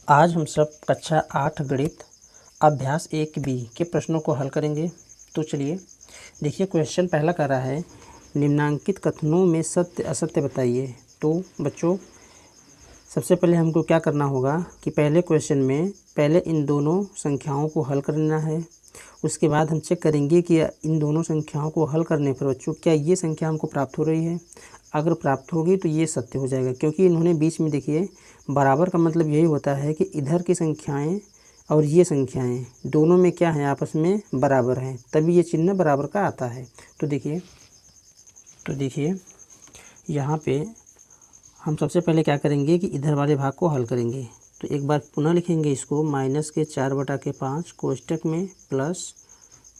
आज हम सब कक्षा 8 गणित अभ्यास 1B के प्रश्नों को हल करेंगे। तो चलिए देखिए, क्वेश्चन पहला कर रहा है निम्नांकित कथनों में सत्य असत्य बताइए। तो बच्चों, सबसे पहले हमको क्या करना होगा कि पहले क्वेश्चन में पहले इन दोनों संख्याओं को हल करना है। उसके बाद हम चेक करेंगे कि इन दोनों संख्याओं को हल करने पर बच्चों क्या ये संख्या हमको प्राप्त हो रही है। अगर प्राप्त होगी तो ये सत्य हो जाएगा, क्योंकि इन्होंने बीच में देखिए बराबर का मतलब यही होता है कि इधर की संख्याएं और ये संख्याएं दोनों में क्या है, आपस में बराबर हैं, तभी ये चिन्ह बराबर का आता है। तो देखिए यहाँ पे हम सबसे पहले क्या करेंगे कि इधर वाले भाग को हल करेंगे। तो एक बार पुनः लिखेंगे इसको, -4/5 कोष्टक में प्लस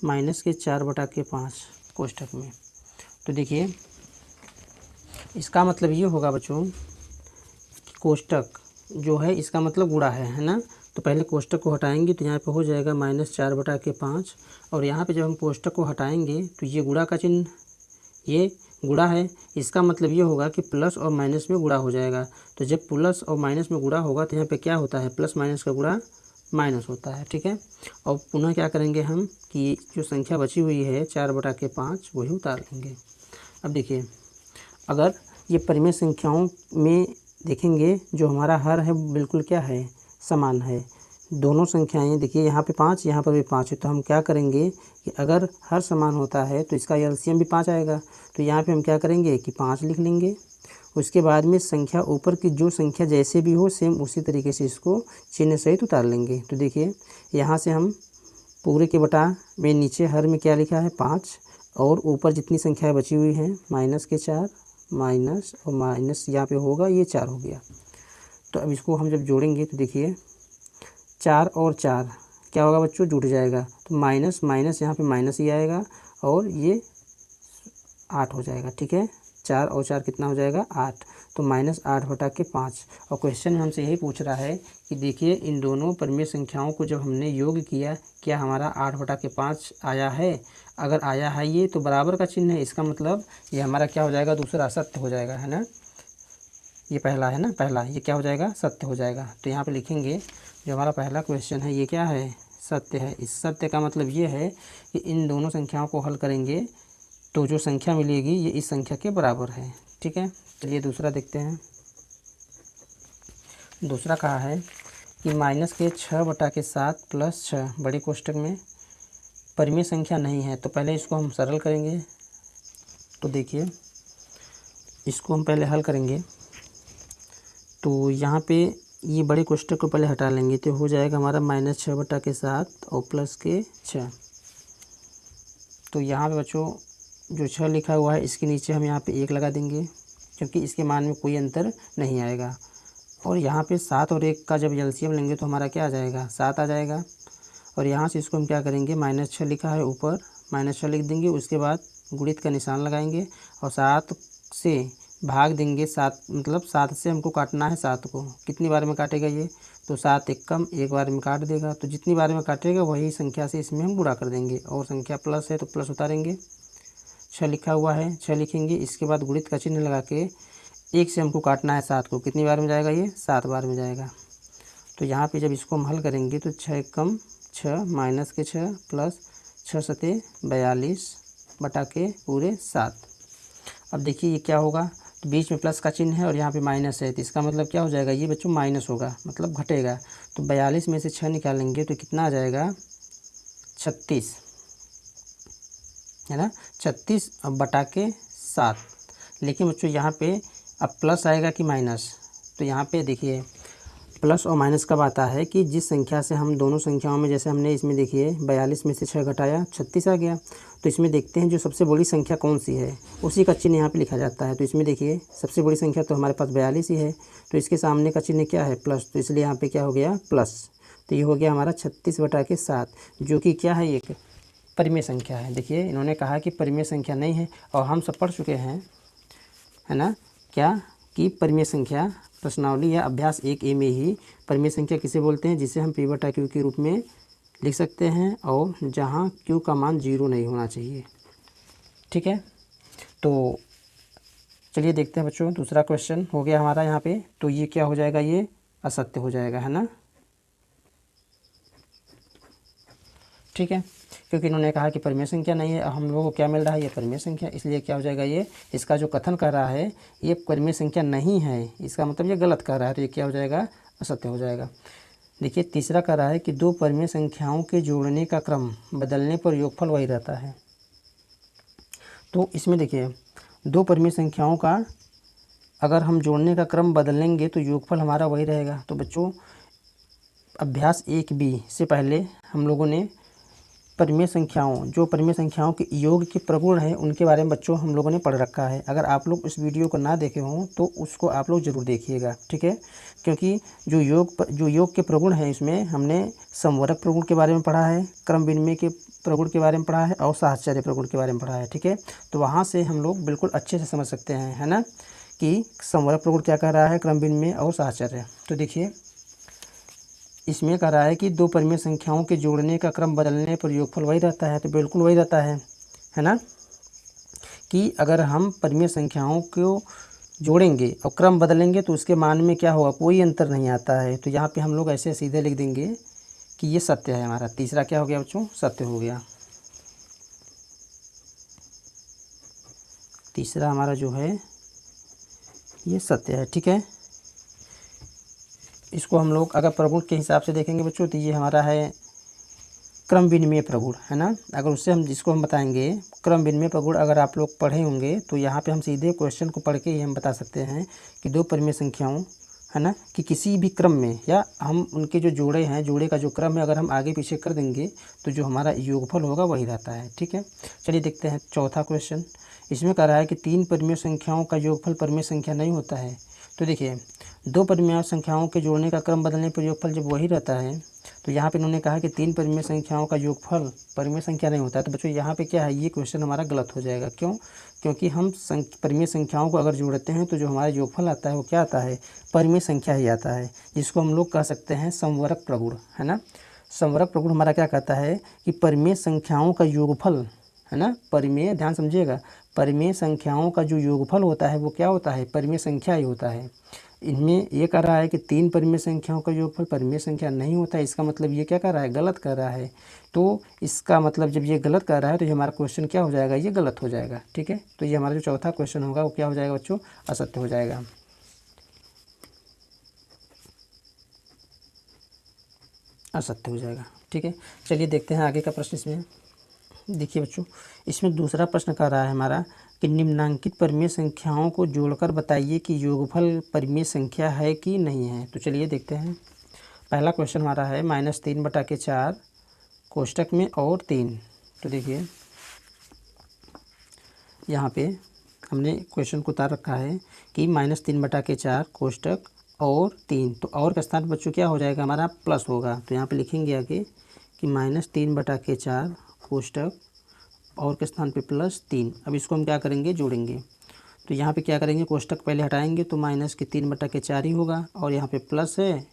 -4/5 कोष्टक में। तो देखिए इसका मतलब ये होगा बच्चों कि कोष्टक जो है इसका मतलब गुणा है ना। तो पहले कोष्टक को हटाएंगे तो यहाँ पे हो जाएगा -4/5, और यहाँ पे जब हम कोष्टक को हटाएंगे तो ये गुणा का चिन्ह, ये गुणा है, इसका मतलब ये होगा कि प्लस और माइनस में गुणा हो जाएगा। तो जब प्लस और माइनस में गुणा होगा तो यहाँ पे क्या होता है, प्लस माइनस का गुणा माइनस होता है, ठीक है। और पुनः क्या करेंगे हम कि जो संख्या बची हुई है 4/5 वही उतार लेंगे। अब देखिए, अगर ये परिमेय संख्याओं में देखेंगे जो हमारा हर है बिल्कुल क्या है, समान है। दोनों संख्याएं देखिए, यहाँ पे 5, यहाँ पर भी 5 है। तो हम क्या करेंगे कि अगर हर समान होता है तो इसका एलसीएम भी 5 आएगा। तो यहाँ पे हम क्या करेंगे कि 5 लिख लेंगे। उसके बाद में संख्या ऊपर की जो संख्या जैसे भी हो सेम उसी तरीके से इसको चिन्ह सहित उतार लेंगे। तो देखिए यहाँ से हम पूरे के बटा में नीचे हर में क्या लिखा है 5, और ऊपर जितनी संख्याएँ बची हुई हैं -4 माइनस और माइनस यहाँ पे होगा, ये 4 हो गया। तो अब इसको हम जब जोड़ेंगे तो देखिए 4 और 4 क्या होगा बच्चों, जुड़ जाएगा। तो माइनस माइनस यहाँ पे माइनस ही आएगा और ये 8 हो जाएगा, ठीक है। 4 और 4 कितना हो जाएगा, 8। तो -8/5। और क्वेश्चन में हमसे यही पूछ रहा है कि देखिए इन दोनों परिमेय संख्याओं को जब हमने योग किया, क्या हमारा 8/5 आया है। अगर आया है ये तो बराबर का चिन्ह है, इसका मतलब ये हमारा क्या हो जाएगा, दूसरा सत्य हो जाएगा, है ना। ये पहला है ना, पहला ये क्या हो जाएगा, सत्य हो जाएगा। तो यहाँ पे लिखेंगे जो हमारा पहला क्वेश्चन है ये क्या है, सत्य है। इस सत्य का मतलब ये है कि इन दोनों संख्याओं को हल करेंगे तो जो संख्या मिलेगी ये इस संख्या के बराबर है, ठीक है। चलिए दूसरा देखते हैं। दूसरा कहा है कि -6/7 + 6 बड़े कोष्टक में परिमेय संख्या नहीं है। तो पहले इसको हम सरल करेंगे। तो देखिए इसको हम पहले हल करेंगे। तो यहाँ पे ये बड़े कोष्टक को पहले हटा लेंगे तो हो जाएगा हमारा -6/7 और +6। तो यहाँ पे बच्चों जो 6 लिखा हुआ है इसके नीचे हम यहाँ पे 1 लगा देंगे, क्योंकि इसके मान में कोई अंतर नहीं आएगा। और यहाँ पे 7 और 1 का जब एलसीएम लेंगे तो हमारा क्या आ जाएगा, 7 आ जाएगा। और यहाँ से इसको हम क्या करेंगे, -6 लिखा है ऊपर, -6 लिख देंगे। उसके बाद गुणित का निशान लगाएंगे और 7 से भाग देंगे। 7 मतलब 7 से हमको काटना है 7 को, कितनी बार में काटेगा ये, तो 7 एकम एक बार में काट देगा। तो जितनी बार में काटेगा वही संख्या से इसमें हम गुणा कर देंगे, और संख्या प्लस है तो प्लस उतारेंगे। 6 लिखा हुआ है, 6 लिखेंगे। इसके बाद गुणित का चिन्ह लगा के 1 से हमको काटना है 7 को, कितनी बार में जाएगा ये, 7 बार में जाएगा। तो यहाँ पे जब इसको हम हल करेंगे तो 6 एकम 6 -6 प्लस 6 सते 42 बटा के पूरे 7। अब देखिए ये क्या होगा, तो बीच में प्लस का चिन्ह है और यहाँ पे माइनस है, तो इसका मतलब क्या हो जाएगा, ये बच्चों माइनस होगा, मतलब घटेगा। तो 42 में से 6 निकालेंगे तो कितना आ जाएगा, 36, है ना, 36 अब बटा के 7। लेकिन बच्चों यहाँ पे अब प्लस आएगा कि माइनस, तो यहाँ पे देखिए प्लस और माइनस कब आता है कि जिस संख्या से हम दोनों संख्याओं में, जैसे हमने इसमें देखिए 42 में से 6 घटाया 36 आ गया। तो इसमें देखते हैं जो सबसे बड़ी संख्या कौन सी है, उसी का चिन्ह यहाँ पे लिखा जाता है। तो इसमें देखिए सबसे बड़ी संख्या तो हमारे पास 42 ही है, तो इसके सामने का चिन्ह क्या है, प्लस। तो इसलिए यहाँ पे क्या हो गया, प्लस। तो ये हो गया हमारा 36 बटा के 7, जो कि क्या है, एक परिमेय संख्या है। देखिए इन्होंने कहा कि परिमेय संख्या नहीं है, और हम सब पढ़ चुके हैं, है ना, क्या कि परिमेय संख्या प्रश्नावली या अभ्यास 1A में ही परिमेय संख्या किसे बोलते हैं, जिसे हम P/Q के रूप में लिख सकते हैं, और जहां Q का मान 0 नहीं होना चाहिए, ठीक है। तो चलिए देखते हैं बच्चों, दूसरा क्वेश्चन हो गया हमारा यहाँ पे। तो ये क्या हो जाएगा, ये असत्य हो जाएगा, है ना। ठीक है, क्योंकि इन्होंने कहा कि परिमेय संख्या नहीं है, हम लोगों को क्या मिल रहा है, ये परिमेय संख्या, इसलिए क्या हो जाएगा, ये इसका जो कथन कर रहा है ये परिमेय संख्या नहीं है, इसका मतलब ये गलत कर रहा है, तो ये क्या हो जाएगा, असत्य हो जाएगा। देखिए तीसरा कह रहा है कि दो परिमेय संख्याओं के जोड़ने का क्रम बदलने पर योगफल वही रहता है। तो इसमें देखिए दो परिमेय संख्याओं का अगर हम जोड़ने का क्रम बदलेंगे तो योगफल हमारा वही रहेगा। तो बच्चों अभ्यास 1B से पहले हम लोगों ने परिमेय संख्याओं, जो परिमेय संख्याओं के योग के प्रगुण हैं उनके बारे में बच्चों हम लोगों ने पढ़ रखा है। अगर आप लोग इस वीडियो को ना देखे हों तो उसको आप लोग ज़रूर देखिएगा, ठीक है, क्योंकि जो योग के प्रगुण हैं इसमें हमने समवर्ग प्रगुण के बारे में पढ़ा है, क्रम विनिमय के प्रगुण के बारे में पढ़ा है और साहचर्य प्रगुण के बारे में पढ़ा है, ठीक है। तो वहाँ से हम लोग बिल्कुल अच्छे से समझ सकते हैं, है ना, कि समवर्ग प्रगुण क्या कह रहा है, क्रम विनिमय और साहचर्य। तो देखिए इसमें कह रहा है कि दो परिमेय संख्याओं के जोड़ने का क्रम बदलने पर योगफल वही रहता है। तो बिल्कुल वही रहता है ना, कि अगर हम परिमेय संख्याओं को जोड़ेंगे और क्रम बदलेंगे तो उसके मान में क्या होगा, कोई अंतर नहीं आता है। तो यहाँ पे हम लोग ऐसे सीधे लिख देंगे कि ये सत्य है हमारा। तीसरा क्या हो गया बच्चों, सत्य हो गया। तीसरा हमारा जो है ये सत्य है, ठीक है। इसको हम लोग अगर प्रगुण के हिसाब से देखेंगे बच्चों तो ये हमारा है क्रम विनिमय प्रगुण, है ना। अगर उससे हम जिसको हम बताएंगे क्रम विनिमय प्रगुण, अगर आप लोग पढ़े होंगे तो यहाँ पे हम सीधे क्वेश्चन को पढ़ के ही हम बता सकते हैं कि दो परिमेय संख्याओं, है ना, कि किसी भी क्रम में या हम उनके जो जोड़े हैं, जोड़े का जो क्रम है अगर हम आगे पीछे कर देंगे तो जो हमारा योगफल होगा वही रहता है, ठीक है। चलिए देखते हैं चौथा क्वेश्चन। इसमें कह रहा है कि तीन परिमेय संख्याओं का योगफल परिमेय संख्या नहीं होता है। तो देखिए दो परिमेय संख्याओं के जोड़ने का क्रम बदलने पर योगफल जब वही रहता है, तो यहाँ पे इन्होंने कहा कि तीन परिमेय संख्याओं का योगफल परिमेय संख्या नहीं होता है। तो बच्चों यहाँ पे क्या है, ये क्वेश्चन हमारा गलत हो जाएगा। क्यों? क्योंकि हम परिमेय संख्याओं को अगर जोड़ते हैं तो जो हमारा योगफल आता है वो क्या आता है, परिमेय संख्या ही आता है, जिसको हम लोग कह सकते हैं समवर्ग प्रगुण, है ना। समवर्ग प्रगुण हमारा क्या कहता है कि परिमेय संख्याओं का योगफल, है ना, परिमेय, ध्यान समझिएगा, परिमेय संख्याओं का जो योगफल होता है वो क्या होता है, परिमेय संख्या ही होता है। इनमें ये कह रहा है कि तीन परिमेय संख्याओं का योगफल परिमेय संख्या नहीं होता है। इसका मतलब ये क्या कर रहा है, गलत कर रहा है। तो इसका मतलब जब ये गलत कर रहा है तो ये हमारा क्वेश्चन क्या हो जाएगा, ये गलत हो जाएगा, ठीक है। तो ये हमारा जो चौथा क्वेश्चन होगा वो क्या हो जाएगा बच्चों, असत्य हो जाएगा। असत्य हो जाएगा, ठीक है। चलिए देखते हैं आगे का प्रश्न। इसमें देखिए बच्चों, इसमें दूसरा प्रश्न कर रहा है हमारा कि निम्नांकित परिमेय संख्याओं को जोड़कर बताइए कि योगफल परिमेय संख्या है कि नहीं है। तो चलिए देखते हैं। पहला क्वेश्चन हमारा है -3/4 कोष्टक में और 3। तो देखिए यहाँ पे हमने क्वेश्चन को उतार रखा है कि -3/4 कोष्टक और 3। तो और का स्थान बच्चों क्या हो जाएगा, हमारा प्लस होगा। तो यहाँ पे लिखेंगे आगे कि -3/4 कोष्टक और के स्थान पे +3। अब इसको हम क्या करेंगे, जोड़ेंगे। तो यहाँ पे क्या करेंगे, कोष्टक पहले हटाएंगे तो -3/4 ही होगा, और यहाँ पे प्लस है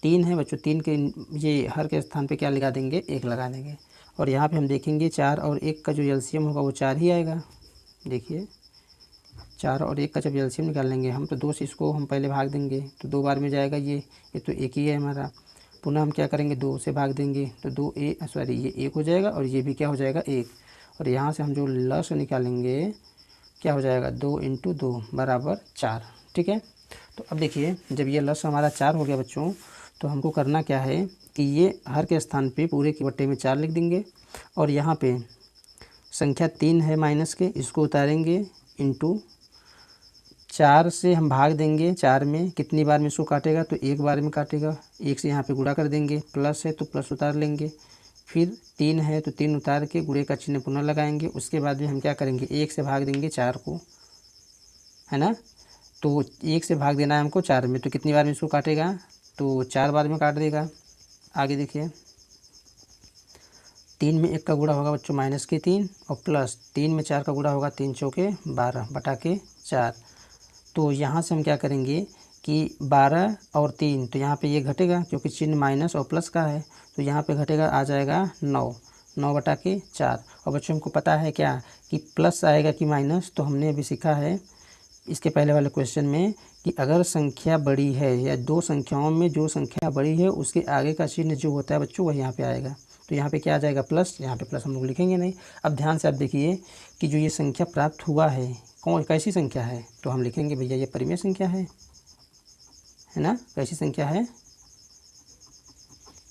3 है बच्चों, 3 के ये हर के स्थान पे क्या लगा देंगे, 1 लगा देंगे। और यहाँ पे हम देखेंगे 4 और 1 का जो एलसीएम होगा वो 4 ही आएगा। देखिए 4 और 1 का जब एलसीएम निकाल लेंगे हम तो 2 से इसको हम पहले भाग देंगे तो 2 बार में जाएगा, ये तो 1 ही है हमारा। पुनः हम क्या करेंगे, 2 से भाग देंगे तो ये 1 हो जाएगा और ये भी क्या हो जाएगा, 1। और यहाँ से हम जो लस निकालेंगे क्या हो जाएगा, 2 × 2 = 4, ठीक है। तो अब देखिए जब ये लस हमारा 4 हो गया बच्चों, तो हमको करना क्या है कि ये हर के स्थान पे पूरे के बट्टे में 4 लिख देंगे, और यहाँ पे संख्या 3 है माइनस के, इसको उतारेंगे इंटू 4 से हम भाग देंगे। 4 में कितनी बार में इसको काटेगा, तो 1 बार में काटेगा। 1 से यहाँ पे गुणा कर देंगे, प्लस है तो प्लस उतार लेंगे, फिर 3 है तो 3 उतार के गुणे का चिन्ह पुनः लगाएंगे। उसके बाद में हम क्या करेंगे, 1 से भाग देंगे 4 को, है ना। तो 1 से भाग देना है हमको 4 में, तो कितनी बार में इसको काटेगा, तो 4 बार में काट देगा। आगे देखिए 3 में 1 का गुणा होगा बच्चों -3, और प्लस 3 में 4 का गुणा होगा 3 चौके 12/4। तो यहाँ से हम क्या करेंगे कि 12 और 3, तो यहाँ पे ये घटेगा क्योंकि चिन्ह माइनस और प्लस का है, तो यहाँ पे घटेगा, आ जाएगा 9/4। और बच्चों हमको पता है क्या कि प्लस आएगा कि माइनस, तो हमने अभी सीखा है इसके पहले वाले क्वेश्चन में कि अगर संख्या बड़ी है या दो संख्याओं में जो संख्या बड़ी है उसके आगे का चिन्ह जो होता है बच्चों वह यहाँ पे आएगा। तो यहाँ पे क्या आ जाएगा प्लस, यहाँ पे प्लस हम लोग लिखेंगे नहीं। अब ध्यान से आप देखिए कि जो ये संख्या प्राप्त हुआ है कौन कैसी संख्या है, तो हम लिखेंगे भैया ये परिमेय संख्या है ना। कैसी संख्या है,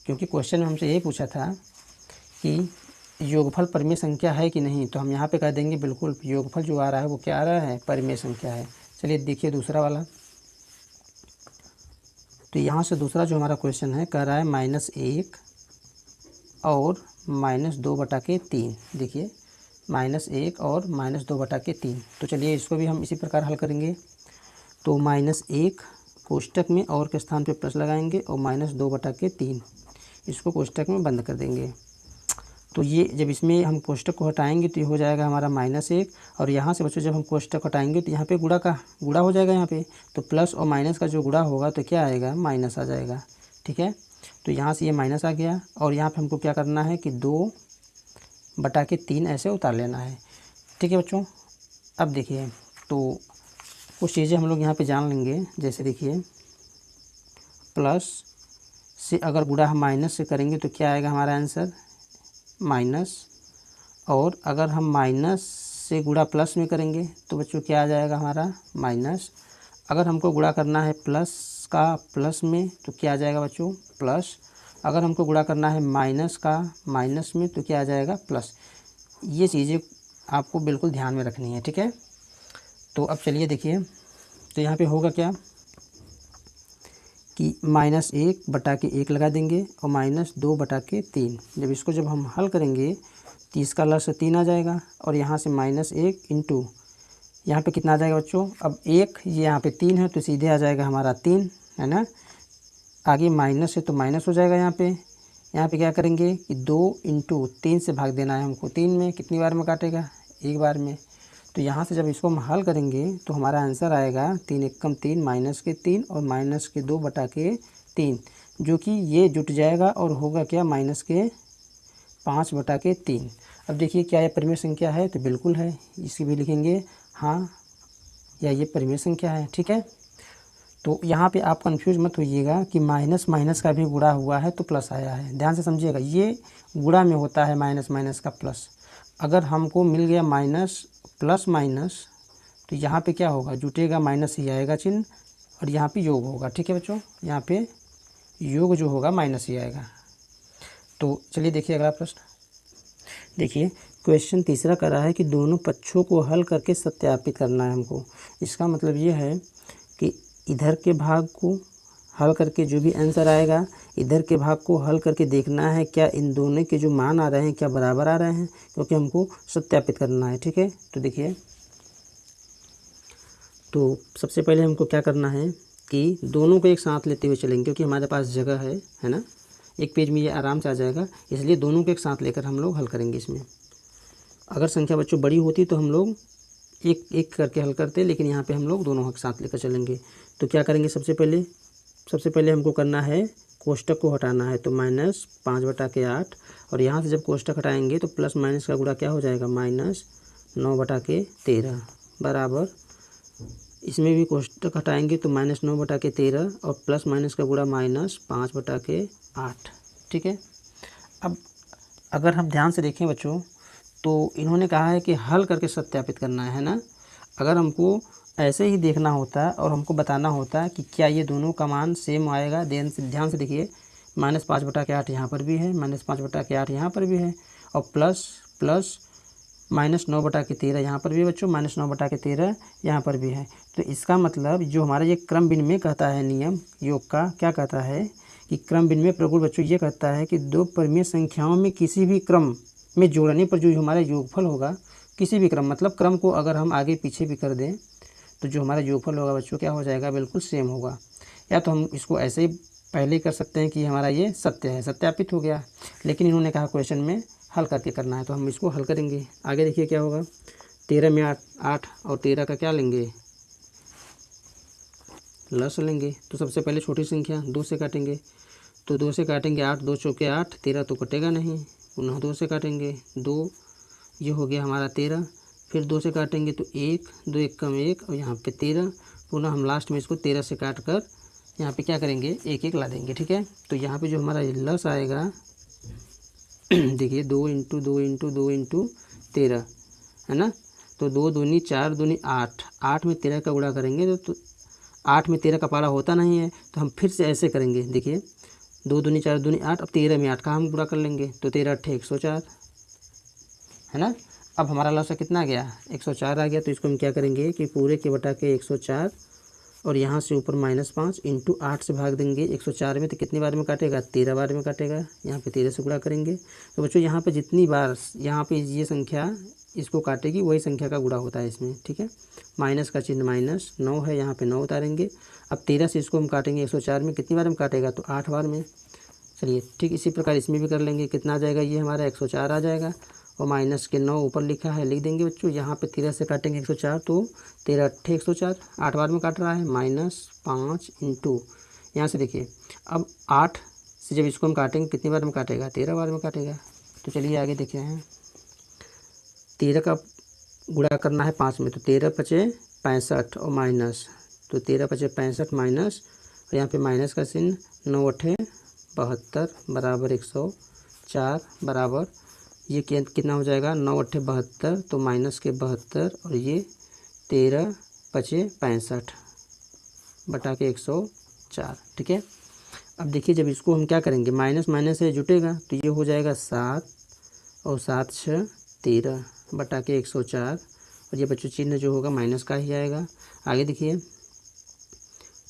क्योंकि क्वेश्चन में हमसे ये पूछा था कि योगफल परिमेय संख्या है कि नहीं, तो हम यहाँ पे कह देंगे बिल्कुल योगफल जो आ रहा है वो क्या आ रहा है, परिमेय संख्या है। चलिए देखिए दूसरा वाला। तो यहाँ से दूसरा जो हमारा क्वेश्चन है कह रहा है -1 और -2/3। देखिए -1 और -2/3। तो चलिए इसको भी हम इसी प्रकार हल करेंगे। तो -1 कोष्टक में और के स्थान पे प्लस लगाएंगे और -2/3 इसको कोष्टक में बंद कर देंगे। तो ये जब इसमें हम कोष्टक को हटाएंगे तो ये हो जाएगा हमारा -1 और यहाँ से बच्चों जब हम कोष्टक हटाएंगे तो यहाँ पे गुणा हो जाएगा यहाँ पे। तो प्लस और माइनस का जो गुणा होगा तो क्या आएगा, माइनस आ जाएगा। ठीक है, तो यहाँ से ये माइनस आ गया और यहाँ पे हमको क्या करना है कि 2/3 ऐसे उतार लेना है। ठीक है बच्चों, अब देखिए तो कुछ चीज़ें हम लोग यहाँ पे जान लेंगे। जैसे देखिए प्लस से अगर गुणा हम माइनस से करेंगे तो क्या आएगा हमारा आंसर, माइनस। और अगर हम माइनस से गुणा प्लस में करेंगे तो बच्चों क्या आ जाएगा हमारा, माइनस। अगर हमको गुणा करना है प्लस का प्लस में तो क्या आ जाएगा बच्चों, प्लस। अगर हमको गुणा करना है माइनस का माइनस में तो क्या आ जाएगा, प्लस। ये चीज़ें आपको बिल्कुल ध्यान में रखनी है। ठीक है, तो अब चलिए देखिए तो यहाँ पे होगा क्या कि -1/1 लगा देंगे और -2/3। जब हम हल करेंगे तो इसका लस 3 आ जाएगा और यहाँ से -1 इंटू यहाँ पे कितना आ जाएगा बच्चों, अब 1 ये यहाँ पे 3 है तो सीधे आ जाएगा हमारा 3, है ना। आगे माइनस है तो माइनस हो जाएगा। यहाँ पे क्या करेंगे कि 2 इंटू 3 से भाग देना है हमको। 3 में कितनी बार में काटेगा, एक बार में। तो यहाँ से जब इसको हम हल करेंगे तो हमारा आंसर आएगा 3 एकम 3 -3 और -2/3, जो कि ये जुट जाएगा और होगा क्या, -5/3। अब देखिए क्या ये परिमेय संख्या है, तो बिल्कुल है। इसी भी लिखेंगे हाँ या ये परिमेय संख्या है। ठीक है, तो यहाँ पे आप कंफ्यूज मत होइएगा कि माइनस माइनस का भी गुणा हुआ है तो प्लस आया है। ध्यान से समझिएगा, ये गुणा में होता है माइनस माइनस का प्लस। अगर हमको मिल गया माइनस प्लस माइनस तो यहाँ पे क्या होगा, जुटेगा, माइनस ही आएगा चिन्ह और यहाँ पे योग होगा। ठीक है बच्चों, यहाँ पे योग जो होगा माइनस ही आएगा। तो चलिए देखिए अगला प्रश्न। देखिए क्वेश्चन तीसरा कर रहा है कि दोनों पक्षों को हल करके सत्यापित करना है हमको। इसका मतलब ये है कि इधर के भाग को हल करके जो भी आंसर आएगा, इधर के भाग को हल करके देखना है क्या इन दोनों के जो मान आ रहे हैं क्या बराबर आ रहे हैं, क्योंकि हमको सत्यापित करना है। ठीक है, तो देखिए तो सबसे पहले हमको क्या करना है कि दोनों को एक साथ लेते हुए चलेंगे, क्योंकि हमारे पास जगह है ना, एक पेज में ये आराम से आ जाएगा, इसलिए दोनों को एक साथ लेकर हम लोग हल करेंगे। इसमें अगर संख्या बच्चों बड़ी होती तो हम लोग एक एक करके हल करते, लेकिन यहाँ पे हम लोग दोनों के साथ लेकर चलेंगे। तो क्या करेंगे, सबसे पहले हमको करना है कोष्टक को हटाना है। तो -5/8 और यहाँ से जब कोष्टक हटाएंगे तो प्लस माइनस का गुणा क्या हो जाएगा, -9/13 बराबर। इसमें भी कोष्टक हटाएंगे तो -9/13 और प्लस माइनस का गुणा -5/8। ठीक है, अब अगर हम ध्यान से देखें बच्चों तो इन्होंने कहा है कि हल करके सत्यापित करना है ना। अगर हमको ऐसे ही देखना होता और हमको बताना होता कि क्या ये दोनों का मान सेम आएगा, ध्यान से देखिए -5/8 यहाँ पर भी है, -5/8 यहाँ पर भी है और प्लस -9/13 यहाँ पर भी बच्चों, -9/13 यहाँ पर भी है। तो इसका मतलब जो हमारा ये क्रम विनिमय कहता है, नियम योग का क्या कहता है कि क्रम विनिमय प्रगुण बच्चों ये कहता है कि दो परिमेय संख्याओं में किसी भी क्रम में जोड़ने पर जो हमारा योगफल होगा, किसी भी क्रम मतलब क्रम को अगर हम आगे पीछे भी कर दें तो जो हमारा योगफल होगा बच्चों क्या हो जाएगा, बिल्कुल सेम होगा। या तो हम इसको ऐसे ही पहले ही कर सकते हैं कि हमारा ये सत्य है, सत्यापित हो गया, लेकिन इन्होंने कहा क्वेश्चन में हल करके करना है तो हम इसको हल करेंगे। आगे देखिए क्या होगा, 13 में 8 और 13 का क्या लेंगे, लस लेंगे। तो सबसे पहले छोटी संख्या 2 से काटेंगे, तो 2 से काटेंगे 8, 2 चौके 8, 13 तो कटेगा नहीं, पुनः 2 से काटेंगे 2, ये हो गया हमारा 13। फिर 2 से काटेंगे तो 1, 2 एकम 1 और यहाँ पे 13, पुनः हम लास्ट में इसको 13 से काट कर यहाँ पे क्या करेंगे, 1 1 ला देंगे। ठीक है, तो यहाँ पे जो हमारा लस आएगा देखिए 2 × 2 × 2 × 13 है ना। तो 2 दूनी 4 दूनी 8, 8 में 13 का गुणा करेंगे तो 8 में 13 का पारा होता नहीं है, तो हम फिर से ऐसे करेंगे। देखिए 2 दूनी 4 दूनी 8, अब 13 में 8 का हम गुणा कर लेंगे तो 13 × 8 = 104 है ना। अब हमारा लौसा कितना आ गया, 104 आ गया। तो इसको हम क्या करेंगे कि पूरे के बटा के 104 और यहाँ से ऊपर -5 × 8 से भाग देंगे 104 में। तो कितनी बार में काटेगा, 13 बार में काटेगा। यहाँ पे 13 से गुणा करेंगे। तो बच्चों यहाँ पे जितनी बार यहाँ पे ये संख्या इसको काटेगी वही संख्या का गुणा होता है इसमें, ठीक है। माइनस का चिन्ह -9 है, यहाँ पे 9 उतारेंगे। अब 13 से इसको हम काटेंगे 104 में, कितनी बार में काटेगा, तो 8 बार में। चलिए ठीक इसी प्रकार इसमें भी कर लेंगे। कितना आ जाएगा, ये हमारा 104 आ जाएगा और माइनस के 9 ऊपर लिखा है, लिख देंगे बच्चों। यहाँ पे 13 से काटेंगे 104 तो 13 × 8 = 104, 8 बार में काट रहा है। -5 × यहाँ से देखिए अब 8 से जब इसको हम काटेंगे कितनी बार में काटेगा, 13 बार में काटेगा। तो चलिए आगे देखते हैं। 13 का गुणा करना है 5 में, तो 13 × 5 = 65 और माइनस, तो 13 × 5 = 65 माइनस, और यहाँ पे माइनस का चिन्ह, 9 × 8 = 72 बराबर 104 बराबर ये कितना हो जाएगा, 9 × 8 = 72, तो माइनस के 72 और ये 13 × 5 = 65 बटा के 104, ठीक है। अब देखिए जब इसको हम क्या करेंगे, माइनस माइनस से जुटेगा तो ये हो जाएगा 7 और 7 × 6 = 13 बटा के 104, और ये बच्चों चिन्ह जो होगा माइनस का ही आएगा। आगे देखिए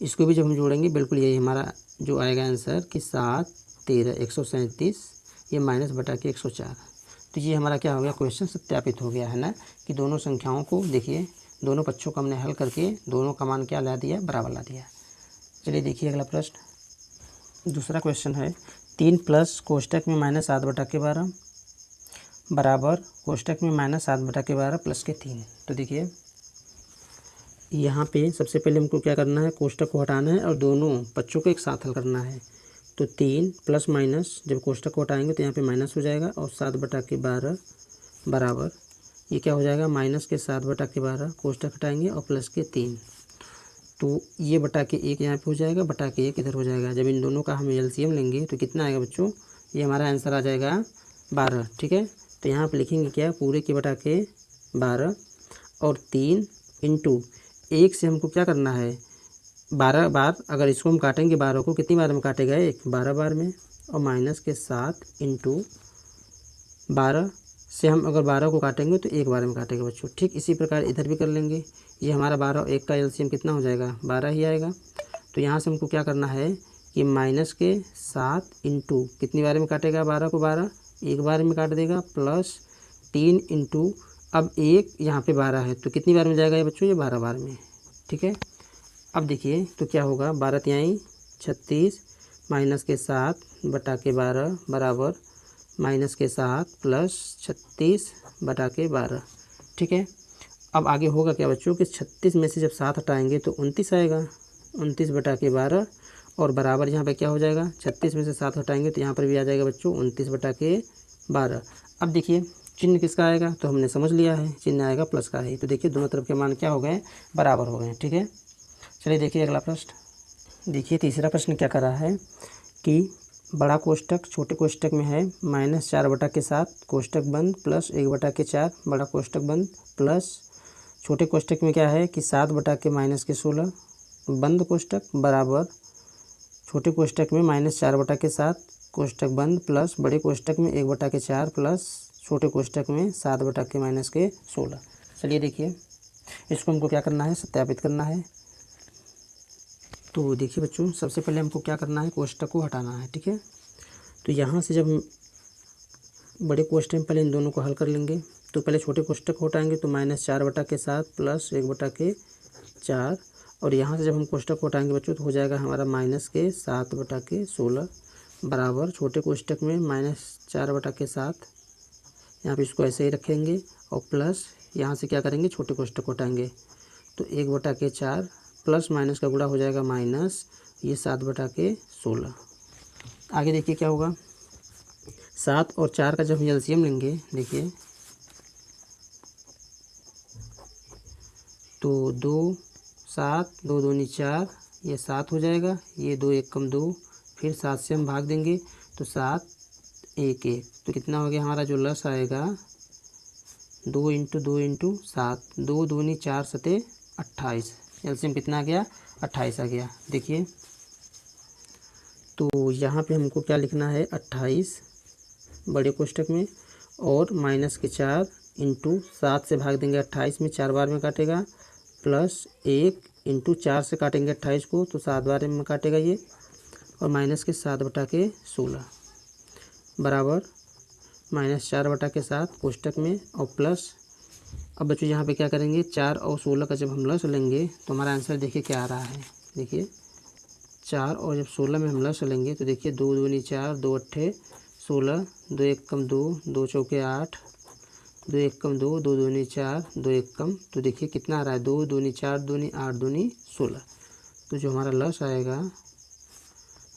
इसको भी जब हम जोड़ेंगे बिल्कुल यही हमारा जो आएगा आंसर कि 7 13 137, ये माइनस बटा के 104। तो ये हमारा क्या हो गया, क्वेश्चन सत्यापित हो गया है ना, कि दोनों संख्याओं को देखिए दोनों पक्षों को हमने हल करके दोनों का मान क्या ला दिया, बराबर ला दिया। चलिए देखिए अगला प्रश्न, दूसरा क्वेश्चन है 3 प्लस कोष्टक में -7/12 बराबर कोष्टक में -7/12 प्लस के 3। तो देखिए यहाँ पे सबसे पहले हमको क्या करना है, कोष्टक को हटाना है और दोनों पक्षों को एक साथ हल करना है। तो 3 प्लस माइनस जब कोष्टक को हटाएंगे तो यहाँ पे माइनस हो जाएगा और 7/12 बराबर ये क्या हो जाएगा, माइनस के 7/12 कोष्टक हटाएंगे और प्लस के 3, तो ये बटा के 1 यहाँ पे हो जाएगा, बटा के 1 इधर हो जाएगा। जब इन दोनों का हम एलसीएम लेंगे तो कितना आएगा बच्चों, ये हमारा आंसर आ जाएगा 12, ठीक है। तो यहाँ पे लिखेंगे क्या, पूरे के बटा के 12 और 3 × 1 से हमको क्या करना है, 12 बार। अगर इसको हम काटेंगे 12 को कितनी बार में काटेगा, 12 बार में, और माइनस के 7 × 12 से हम अगर 12 को काटेंगे तो 1 बार में काटेगा बच्चों। ठीक इसी प्रकार इधर भी कर लेंगे। ये हमारा 12 और 1 का एलसीएम कितना हो जाएगा, 12 ही आएगा। तो यहाँ से हमको क्या करना है कि माइनस के 7 × कितनी बार में काटेगा, 12 को 12 1 बार में काट देगा, प्लस 3 × अब 1 यहाँ पे 12 है तो कितनी बार में जाएगा ये बच्चों, ये 12 बार में, ठीक है। अब देखिए तो क्या होगा, 12 × 36 माइनस के 7 बटा के 12 बराबर माइनस के 7 प्लस 36 बटा के 12, ठीक है। अब आगे होगा क्या बच्चों कि 36 में से जब 7 हटाएंगे तो 29 आएगा, 29 बटा के 12 और बराबर यहाँ पे क्या हो जाएगा, 36 में से 7 हटाएंगे तो यहाँ पर भी आ जाएगा बच्चों 29 बटा के 12। अब देखिए चिन्ह किसका आएगा, तो हमने समझ लिया है चिन्ह आएगा प्लस का ही। तो देखिए दोनों तरफ के मान क्या हो गए, बराबर हो गए, ठीक है। चलिए देखिए अगला प्रश्न। देखिए तीसरा प्रश्न क्या कर रहा है कि बड़ा कोष्टक छोटे कोष्टक में है -4/7 कोष्टक बंद प्लस 1/4 बड़ा कोष्टक बंद, प्लस छोटे कोष्टक में क्या है कि 7/-16 बंद कोष्टक बराबर छोटे कोष्टक में -4/7 कोष्टक बंद प्लस बड़े कोष्टक में 1/4 प्लस छोटे कोष्टक में 7/-16। चलिए देखिए इसको हमको क्या करना है, सत्यापित करना है। तो देखिए बच्चों सबसे पहले हमको क्या करना है, कोष्टक को हटाना है, ठीक है। तो यहाँ से जब बड़े कोष्टक में पहले इन दोनों को हल कर लेंगे तो पहले छोटे कोष्टक को हटाएंगे तो -4/7 प्लस 1/4, और यहाँ से जब हम कोष्टक को हटाएंगे बच्चों तो हो जाएगा हमारा -7/16 बराबर छोटे कोष्टक में -4/7, यहाँ पे इसको ऐसे ही रखेंगे और प्लस यहाँ से क्या करेंगे, छोटे कोष्टक को हटाएंगे तो 1/4 प्लस माइनस का गुणा हो जाएगा माइनस ये 7/16। आगे देखिए क्या होगा, 7 और 4 का जब हम एलसीएम लेंगे देखिए तो 2 7 2 दूनी 4 ये 7 हो जाएगा, ये 2 1 कम 2, फिर 7 से हम भाग देंगे तो 7 1 1, तो कितना हो गया हमारा जो लस आएगा 2 इंटू 2 इंटू 7, 2 दूनी 4 सते 28, एलसीएम कितना आ गया 28 आ गया। देखिए तो यहाँ पे हमको क्या लिखना है 28 बड़े कोष्टक में और माइनस के 4 इंटू 7 से भाग देंगे 28 में 4 बार में काटेगा, प्लस 1 इंटू 4 से काटेंगे 28 को तो 7 बार में काटेगा ये, और माइनस के 7/16 बराबर -4/7 कोष्टक में और प्लस। अब बच्चों यहाँ पे क्या करेंगे 4 और 16 का जब हम लस लेंगे तो हमारा आंसर देखिए क्या आ रहा है। देखिए 4 और जब 16 में हम लस लेंगे तो देखिए 2 दूनी 4, 2 अट्ठे 16, 2 1 कम 2, 2 चौके 8, 2 1 कम 2, 2 दूनी 4, 2 1 कम, तो देखिए कितना आ रहा है 2 दूनी 4 दूनी 8 दूनी 16, तो जो हमारा लस आएगा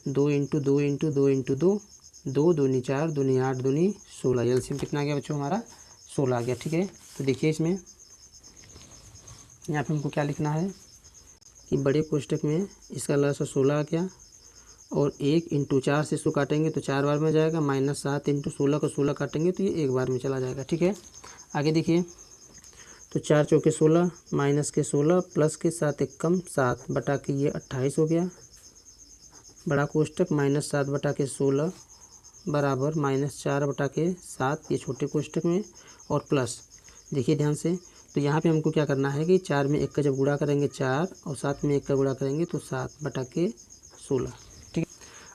2 इंटू 2 इंटू 2 इंटू 2, 2 दूनी 4 दूनी 8 दूनी 16, एलसीएम कितना आ गया बच्चों हमारा 16 आ गया। ठीक है, तो देखिए इसमें यहाँ पे हमको क्या लिखना है कि बड़े कोष्टक में इसका लस 16 आ गया और 1 इंटू 4 से इसको काटेंगे तो 4 बार में जाएगा, -7 इंटू 16 को 16 काटेंगे तो ये 1 बार में चला जाएगा। ठीक है, आगे देखिए तो 4 चौके 16 माइनस के 16 प्लस के 7 1 कम 7 बटा के ये 28 हो गया बड़ा कोष्टक, -7/16 बराबर -4/7 ये छोटे कोष्टक में, और प्लस देखिए ध्यान से, तो यहाँ पे हमको क्या करना है कि 4 में 1 का जब गुणा करेंगे 4 और 7 में 1 का गुणा करेंगे तो 7/16। ठीक है,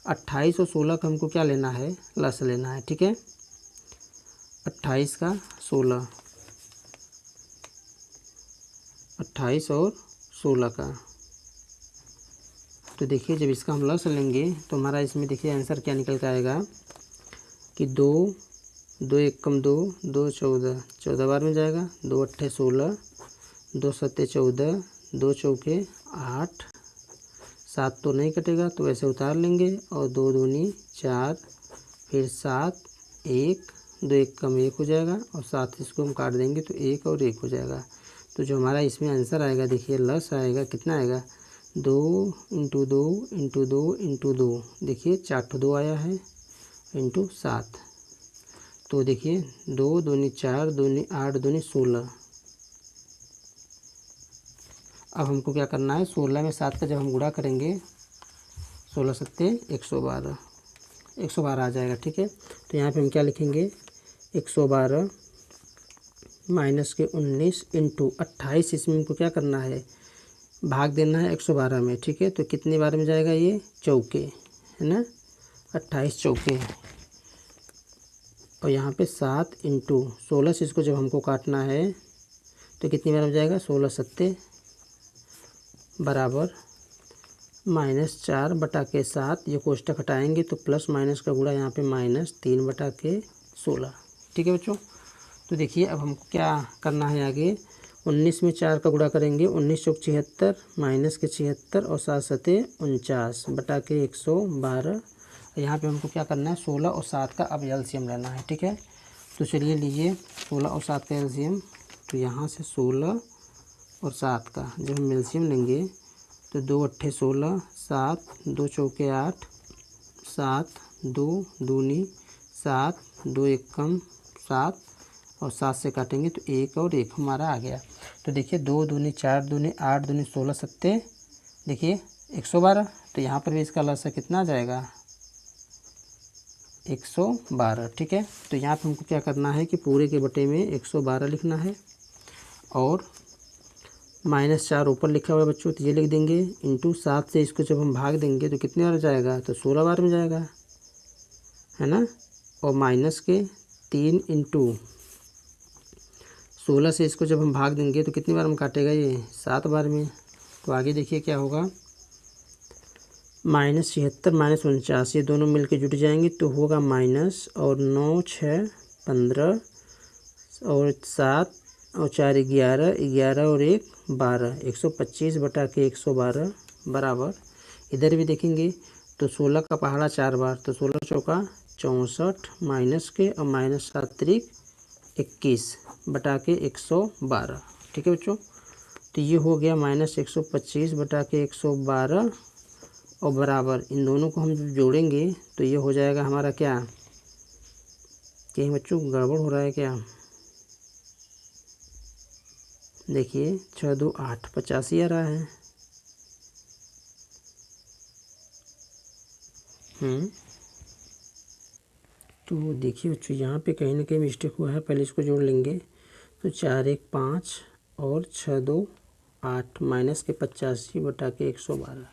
28 और 16 का हमको क्या लेना है लस लेना है। ठीक है, 28 का 16, 28 और 16 का, तो देखिए जब इसका हम लस लेंगे तो हमारा इसमें देखिए आंसर क्या निकल कर आएगा कि 2 2 1 कम 2, 2 14, 14 बार में जाएगा, 2 अट्ठे 16, 2 सत्ते 14, 2 चौके 8, 7 तो नहीं कटेगा तो वैसे उतार लेंगे, और 2 दूनी 4, फिर 7 1, 2 1 कम 1 हो जाएगा, और 7 इसको हम काट देंगे तो 1 और 1 हो जाएगा। तो जो हमारा इसमें आंसर आएगा देखिए लस आएगा कितना आएगा 2 इंटू 2 इंटू 2 इंटू 2, देखिए 4 2 आया है इंटू 7, तो देखिए 2 दूनी 4 दूनी 8 दूनी 16। अब हमको क्या करना है 16 में 7 का जब हम गुणा करेंगे 16 सत्ते 112, 112 आ जाएगा। ठीक है, तो यहाँ पे हम क्या लिखेंगे 112 माइनस के 19 इंटू 28, इसमें हमको क्या करना है भाग देना है 112 में। ठीक है, तो कितनी बार में जाएगा ये चौके है ना, 28 चौके, और यहाँ पे 7 इंटू 16 से इसको जब हमको काटना है तो कितनी बार में जाएगा 16 सत्ते बराबर -4/7, ये कोष्टक हटाएंगे तो प्लस माइनस का गुणा यहाँ पे -3/16। ठीक है बच्चों, तो देखिए अब हमको क्या करना है आगे 19 में 4 का गुणा करेंगे, 19 चौक 76 माइनस के 76 और 7 सत्ते 49 बटा के 112। यहाँ पे हमको क्या करना है 16 और 7 का अब एलसीएम लेना है। ठीक है, तो चलिए लीजिए 16 और 7 का एलसीएम, तो यहाँ से 16 और 7 का जब हम एलसीएम लेंगे तो 2 अट्ठे 16, 7 2 चौके 8, 7 2 दूनी 7, 2 1 कम 7 और 7 से काटेंगे तो 1 और 1 हमारा आ गया। तो देखिए 2 दूनी 4 दूनी 8 दूनी 16 सत्ते देखिए 112, तो यहाँ पर भी इसका लसा कितना आ जाएगा 112। ठीक है, तो यहाँ पर हमको क्या करना है कि पूरे के बटे में 112 लिखना है, और -4 ऊपर लिखा हुआ है बच्चों तो ये लिख देंगे, इंटू 7 से इसको जब हम भाग देंगे तो कितने बार जाएगा तो 16 बार में जाएगा है ना, और माइनस के 3 इंटू 16 से इसको जब हम भाग देंगे तो कितनी बार में काटेगा ये 7 बार में। तो आगे देखिए क्या होगा -76 -49 ये दोनों मिलके जुट जाएंगे तो होगा माइनस, और 9 6 15 और 7 और 4 11, 11 और 1 12, 125 बटा के 112 बराबर, इधर भी देखेंगे तो 16 का पहाड़ा 4 बार तो 16 चौका 64 माइनस के और -7 त्रिक 21 बटा के 112। ठीक है बच्चों, तो ये हो गया -125 बटा के 112 और बराबर इन दोनों को हम जोड़ेंगे तो ये हो जाएगा हमारा क्या कहीं बच्चों गड़बड़ हो रहा है क्या? देखिए 6 2 8 85 आ रहा है। तो देखिए बच्चों यहाँ पे कहीं ना कहीं मिस्टेक हुआ है, पहले इसको जोड़ लेंगे। तो 4 1 5 और 6 2 8 माइनस के 85 बटा के 112।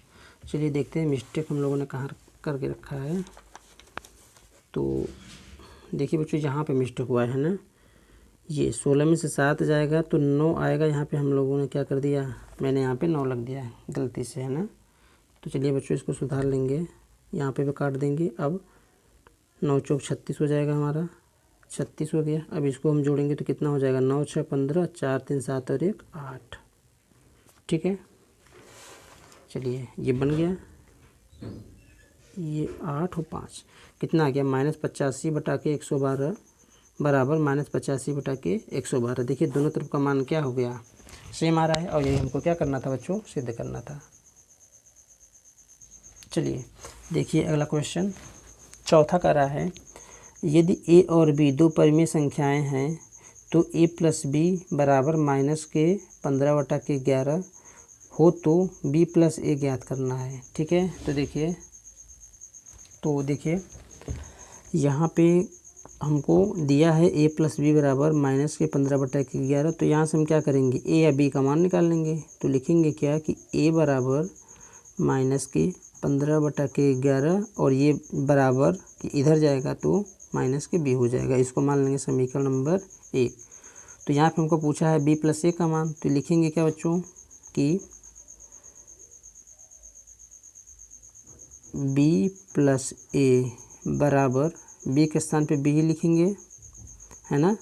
चलिए देखते हैं मिस्टेक हम लोगों ने कहाँ करके रखा है। तो देखिए बच्चों यहाँ पे मिस्टेक हुआ है ना, ये 16 में से 7 जाएगा तो 9 आएगा। यहाँ पे हम लोगों ने क्या कर दिया, मैंने यहाँ पे 9 लग दिया है गलती से, है ना। तो चलिए बच्चों इसको सुधार लेंगे, यहाँ पे भी काट देंगे। अब 9 चौक 36 हो जाएगा हमारा, 36 हो गया। अब इसको हम जोड़ेंगे तो कितना हो जाएगा, 9 6 15, 4 3 7 और 1 8। ठीक है, चलिए ये बन गया, ये 8 और 5 कितना आ गया, -85 बटा के 112 बराबर -85 बटा के 112। देखिए दोनों तरफ का मान क्या हो गया, सेम आ रहा है। और यही हमको क्या करना था बच्चों, सिद्ध करना था। चलिए देखिए अगला क्वेश्चन चौथा कर रहा है, यदि a और b दो परिमेय संख्याएं हैं तो a प्लस बी बराबर माइनस के 15 बटा के 11 हो तो b प्लस a ज्ञात करना है। ठीक है, तो देखिए यहाँ पे हमको दिया है a प्लस बी बराबर माइनस के 15 बटा के 11। तो यहाँ से हम क्या करेंगे, a या b का मान निकाल लेंगे। तो लिखेंगे क्या कि a बराबर माइनस के 15 बटा के 11 और ये बराबर कि इधर जाएगा तो माइनस के b हो जाएगा। इसको मान लेंगे समीकरण नंबर 1। तो यहाँ पे हमको पूछा है b प्लस a का मान, तो लिखेंगे क्या बच्चों कि b प्लस a बराबर b के स्थान पे b ही लिखेंगे, है ना।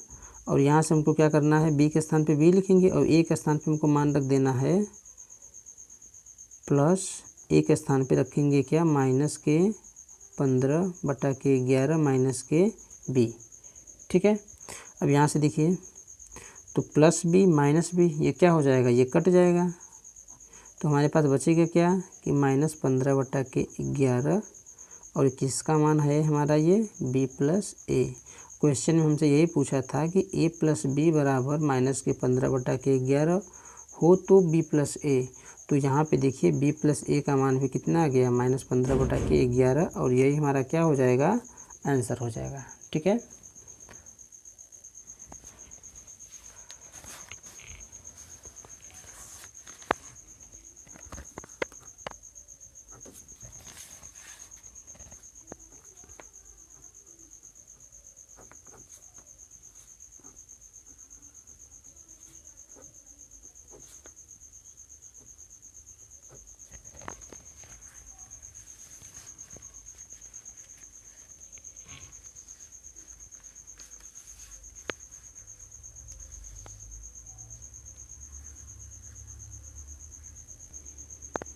और यहाँ से हमको क्या करना है, b के स्थान पे b लिखेंगे और a के स्थान पे हमको मान रख देना है प्लस a के स्थान पे रखेंगे क्या, माइनस के 15 बटा के 11 माइनस के b। ठीक है, अब यहाँ से देखिए तो प्लस b माइनस b ये क्या हो जाएगा, ये कट जाएगा। तो हमारे पास बचेगा क्या कि -15 बटा के 11 और किसका मान है हमारा, ये b प्लस a। क्वेश्चन में हमसे यही पूछा था कि a प्लस बी बराबर माइनस के 15 बटा के 11 हो तो b प्लस a। तो यहाँ पे देखिए b प्लस a का मान भी कितना आ गया, -15 बटा के 11 और यही हमारा क्या हो जाएगा, आंसर हो जाएगा। ठीक है,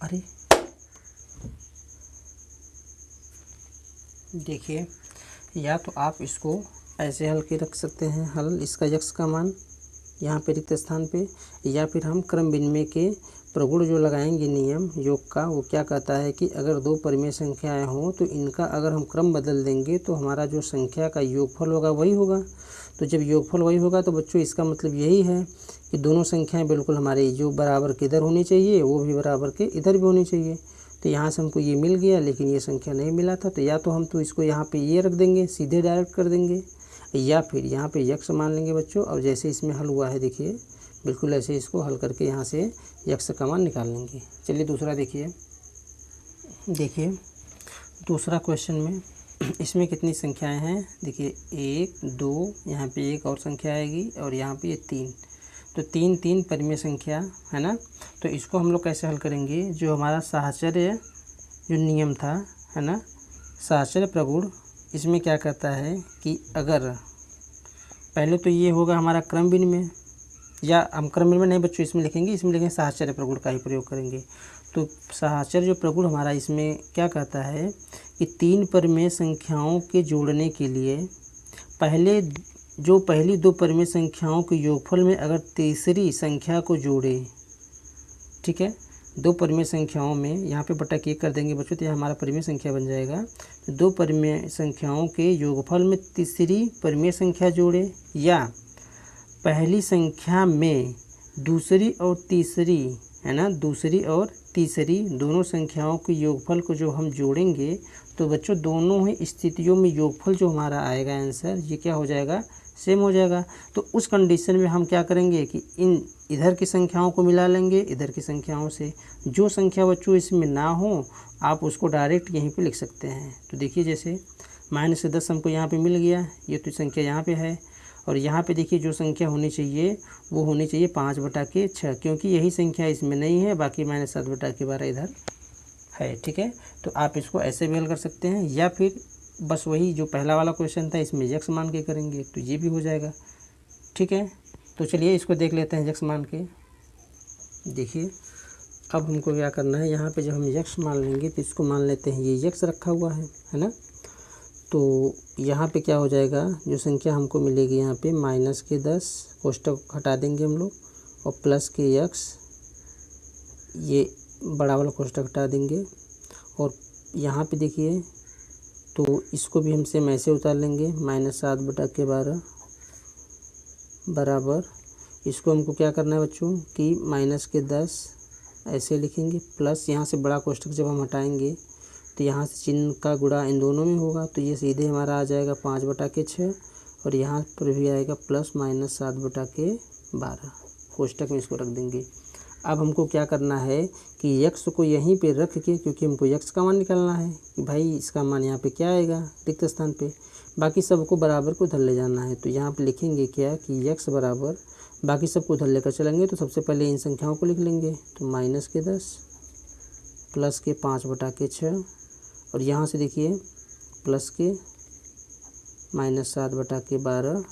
अरे देखिए या तो आप इसको ऐसे हल के रख सकते हैं, हल इसका यक्स का मान यहाँ पे रिक्त स्थान पे, या फिर हम क्रम विनिमय के प्रगुण जो लगाएंगे नियम योग का, वो क्या कहता है कि अगर दो परिमेय संख्याएं हों तो इनका अगर हम क्रम बदल देंगे तो हमारा जो संख्या का योगफल होगा वही होगा। तो जब योगफल वही होगा तो बच्चों इसका मतलब यही है कि दोनों संख्याएं बिल्कुल हमारे जो बराबर के इधर होनी चाहिए वो भी बराबर के इधर भी होनी चाहिए। तो यहाँ से हमको ये मिल गया, लेकिन ये संख्या नहीं मिला था। तो या तो हम तो इसको यहाँ पे ये रख देंगे, सीधे डायरेक्ट कर देंगे, या फिर यहाँ पे यक्स मान लेंगे बच्चों। और जैसे इसमें हल हुआ है देखिए, बिल्कुल ऐसे इसको हल करके यहाँ से यक्स का मान निकाल लेंगे। चलिए दूसरा देखिए दूसरा क्वेश्चन में इसमें कितनी संख्याएं हैं, देखिए 1 2, यहाँ पे एक और संख्या आएगी और यहाँ पे ये 3। तो 3 3 परिमेय संख्या है ना। तो इसको हम लोग कैसे हल करेंगे, जो हमारा साहचर्य जो नियम था है ना, साहचर्य प्रगुण, इसमें क्या कहता है कि अगर पहले तो ये होगा हमारा क्रम विनिमय, या हम क्रम विनिमय नहीं बच्चों इसमें लिखेंगे, इसमें लिखेंगे साहचर्य प्रगुण का ही प्रयोग करेंगे। तो साहचर्य जो प्रगुण हमारा इसमें क्या कहता है कि 3 परिमेय संख्याओं के जोड़ने के लिए पहली 2 परिमेय संख्याओं के योगफल में अगर तीसरी संख्या को जोड़े, ठीक है, दो परिमेय संख्याओं में यहाँ पे बटा के 1 कर देंगे बच्चों, तो यह हमारा परिमेय संख्या बन जाएगा। तो दो परिमेय संख्याओं के योगफल में तीसरी परिमेय संख्या जोड़े, या पहली संख्या में दूसरी और तीसरी, है ना, दूसरी और तीसरी दोनों संख्याओं के योगफल को जो हम जोड़ेंगे तो बच्चों दोनों ही स्थितियों में योगफल जो हमारा आएगा आंसर, ये क्या हो जाएगा, सेम हो जाएगा। तो उस कंडीशन में हम क्या करेंगे कि इधर की संख्याओं को मिला लेंगे इधर की संख्याओं से। जो संख्या बच्चों इसमें ना हो आप उसको डायरेक्ट यहीं पे लिख सकते हैं। तो देखिए जैसे -10 हमको यहाँ पे मिल गया, ये तो संख्या यहाँ पे है, और यहाँ पे देखिए जो संख्या होनी चाहिए वो होनी चाहिए 5/6, क्योंकि यही संख्या इसमें नहीं है, बाकी -7/12 इधर है। ठीक है, तो आप इसको ऐसे भी हल कर सकते हैं, या फिर बस वही जो पहला वाला क्वेश्चन था इसमें यक्स मान के करेंगे तो ये भी हो जाएगा। ठीक है, तो चलिए इसको देख लेते हैं यक्स मान के। देखिए अब हमको क्या करना है, यहाँ पे जब हम यक्स मान लेंगे तो इसको मान लेते हैं ये यक्स रखा हुआ है ना। तो यहाँ पे क्या हो जाएगा, जो संख्या हमको मिलेगी यहाँ पे -10 कोष्टक हटा देंगे हम लोग, और प्लस के यक्स, ये बड़ा वाला कोष्टक हटा देंगे, और यहाँ पे देखिए तो इसको भी हम सेम ऐसे उतार लेंगे, -7/12 बराबर, इसको हमको क्या करना है बच्चों कि -10 ऐसे लिखेंगे, प्लस यहाँ से बड़ा कोष्टक जब हम हटाएंगे तो यहाँ से चिन्ह का गुणा इन दोनों में होगा, तो ये सीधे हमारा आ जाएगा 5/6, और यहाँ पर भी आएगा प्लस -7/12 कोष्टक में इसको रख देंगे। अब हमको क्या करना है कि यक्स को यहीं पे रख के, क्योंकि हमको यक्स का मान निकालना है कि भाई इसका मान यहाँ पे क्या आएगा रिक्त स्थान पे, बाकी सबको बराबर को उधर ले जाना है। तो यहाँ पे लिखेंगे क्या कि यक्स बराबर, बाकी सबको उधर लेकर चलेंगे, तो सबसे पहले इन संख्याओं को लिख लेंगे, तो -10 प्लस के 5/6, और यहाँ से देखिए प्लस के -7/12,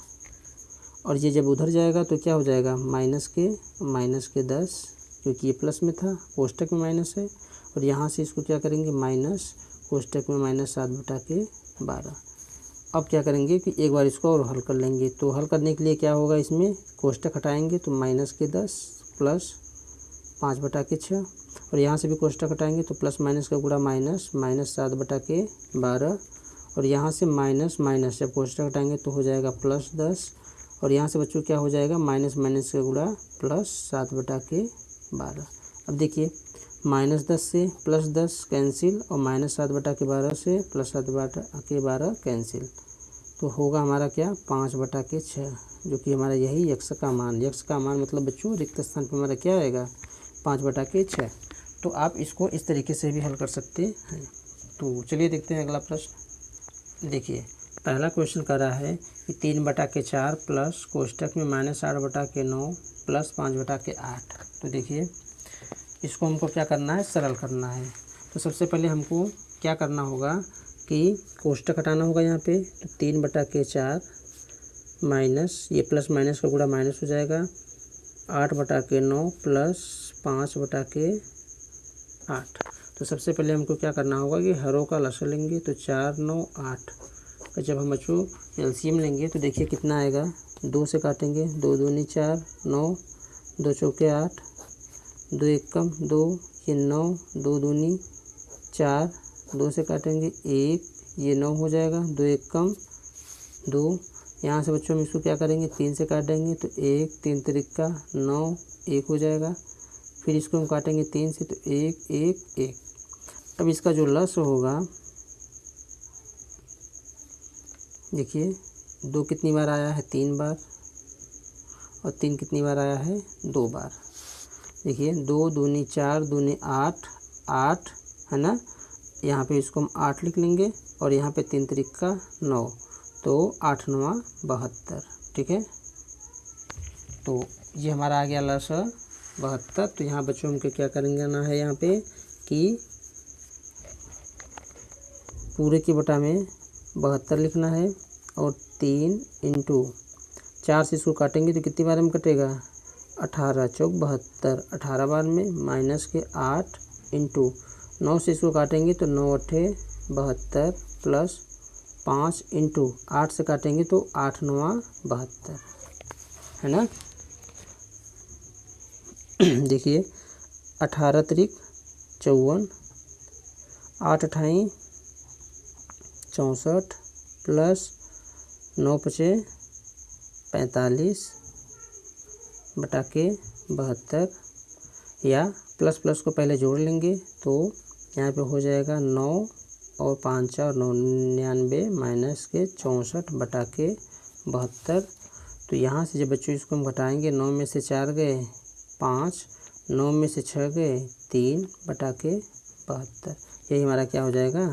और ये जब उधर जाएगा तो क्या हो जाएगा माइनस के 10, क्योंकि ये प्लस में था, कोष्टक में माइनस है, और यहाँ से इसको क्या करेंगे माइनस, कोष्टक में -7/12। अब क्या करेंगे कि एक बार इसको और हल कर लेंगे। तो हल करने के लिए क्या होगा, इसमें कोष्टक हटाएंगे तो -10 प्लस 5/6, और यहाँ से भी कोष्टक हटाएंगे तो प्लस माइनस का गुणा -7/12, और यहाँ से माइनस जब कोष्टक हटाएंगे तो हो जाएगा +10, और यहाँ से बच्चों क्या हो जाएगा माइनस का गुणा +7/12। अब देखिए -10 से +10 कैंसिल, और -7/12 से +7/12 कैंसिल, तो होगा हमारा क्या 5/6, जो कि हमारा यही यक्स का मान मतलब बच्चों रिक्त स्थान पर हमारा क्या आएगा 5/6। तो आप इसको इस तरीके से भी हल कर सकते हैं। तो चलिए देखते हैं अगला प्रश्न। देखिए पहला क्वेश्चन कर रहा है कि 3/4 प्लस कोष्टक में -8/9 प्लस 5/8। तो देखिए इसको हमको क्या करना है, सरल करना है। तो सबसे पहले हमको क्या करना होगा कि कोष्टक हटाना होगा यहाँ पे, तो 3/4 माइनस, ये प्लस माइनस का गुणा माइनस हो जाएगा, 8/9 प्लस 5/8। तो सबसे पहले हमको क्या करना होगा कि हरों का लसागु लेंगे, तो 4, 9, 8 का जब हम बच्चों एलसीएम लेंगे तो देखिए कितना आएगा, 2 से काटेंगे, 2 दूनी 4, 9, 2 चौके 8, 2 एकम 2, ये 9, 2 दूनी 4, 2 से काटेंगे 1, ये 9 हो जाएगा, 2 एकम 2, यहाँ से बच्चों हम इसको क्या करेंगे 3 से काट देंगे, तो 1, 3 त्रिका 9, 1 हो जाएगा। फिर इसको हम काटेंगे 3 से, तो 1, 1, 1। अब इसका जो लस होगा, देखिए 2 कितनी बार आया है 3 बार, और 3 कितनी बार आया है 2 बार। देखिए 2 दूनी 4, दूनी 8, 8 है ना, यहाँ पे इसको हम 8 लिख लेंगे, और यहाँ पे 3 त्रिका 9, तो 8 9 72। ठीक है, तो ये हमारा आ गया लस 72। तो यहाँ बच्चों हमको क्या करेंगे ना है यहाँ पे कि पूरे के बटा में 72 लिखना है, और 3 × 4 से इसको काटेंगे तो कितनी बार में कटेगा 18 चौक 72, 18 बार में, माइनस के 8 × 9 से इसको काटेंगे तो 9 8 72 प्लस 5 × 8 से काटेंगे तो 8 9 72 है ना। देखिए 18 त्रिक 54, 8 अठाई 64 प्लस 9 पचे 45 बटा के 72, या प्लस प्लस को पहले जोड़ लेंगे तो यहाँ पे हो जाएगा 9 और 5 और 9 99 माइनस के 64 बटा के 72। तो यहाँ से जब बच्चों इसको हम घटाएंगे 9 में से 4 गए 5, 9 में से 6 गए 3 बटा के 72। यही हमारा क्या हो जाएगा,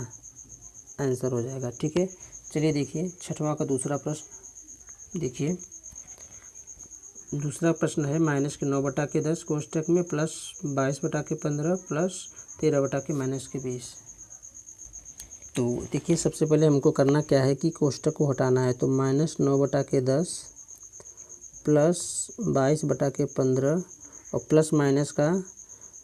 आंसर हो जाएगा। ठीक है, चलिए देखिए छठवां का दूसरा प्रश्न। देखिए दूसरा प्रश्न है माइनस के 9 बटा के 10 कोष्टक में प्लस 22 बटा के 15 प्लस 13 बटा के माइनस के 20। तो देखिए सबसे पहले हमको करना क्या है कि कोष्टक को हटाना है। तो माइनस 9 बटा के 10 प्लस 22 बटा के 15 और प्लस माइनस का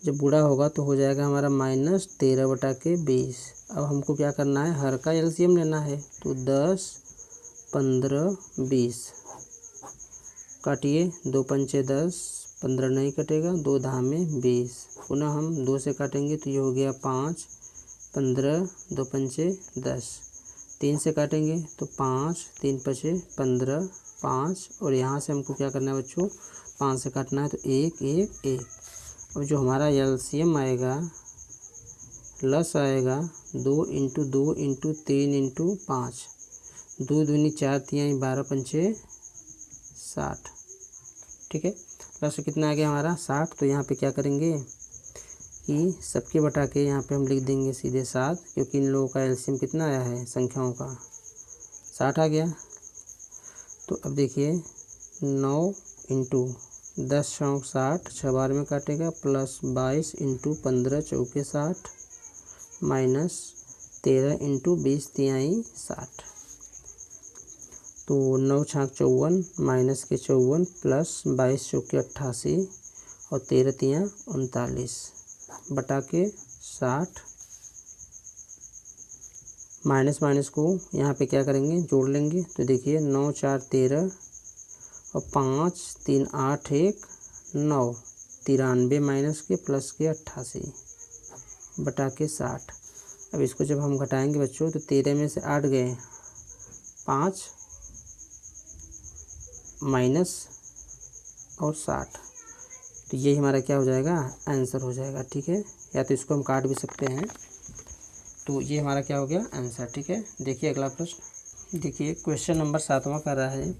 जब गुणा होगा तो हो जाएगा हमारा माइनस 13 बटा के 20। अब हमको क्या करना है, हर का एलसीएम लेना है। तो 10 15 20 काटिए, 2 पंचे 10, 15 नहीं कटेगा, 2 धामे 20, पुनः हम 2 से काटेंगे तो ये हो गया 5, 15, 2 पंचे 10, 3 से काटेंगे तो 5, 3 पचे 15, 5 और यहाँ से हमको क्या करना है बच्चों, 5 से काटना है तो 1 1 1। अब जो हमारा एलसीएम आएगा, लस आएगा 2 इंटू 2 इंटू 3 इंटू 5, 2 दूनी 4 तिहाई 12 पंचे 60। ठीक है, प्लस कितना आ गया हमारा 60। तो यहाँ पे क्या करेंगे कि सबके बटा के यहाँ पे हम लिख देंगे सीधे 7, क्योंकि इन लोगों का एलसीएम कितना आया है संख्याओं का 60 आ गया। तो अब देखिए 9 इंटू 10 चौक 60, 6 बार में काटेगा, प्लस 22 इंटू 15 चौके 60 माइनस 13 इंटू 20 तिहाई 60। तो 9 छाक 54 माइनस के 54 प्लस 22 चौके 88 और 13 तियाँ 39 बटा के 60। माइनस माइनस को यहाँ पे क्या करेंगे, जोड़ लेंगे। तो देखिए 9 4 13 और 5 3 8 1 9, 93 माइनस के प्लस के 88 बटा के 60। अब इसको जब हम घटाएंगे बच्चों तो 13 में से 8 गए 5 माइनस और 60, तो ये हमारा क्या हो जाएगा, आंसर हो जाएगा। ठीक है, या तो इसको हम काट भी सकते हैं। तो ये हमारा क्या हो गया, आंसर। ठीक है, देखिए अगला प्रश्न। देखिए क्वेश्चन नंबर 7वां कर रहा है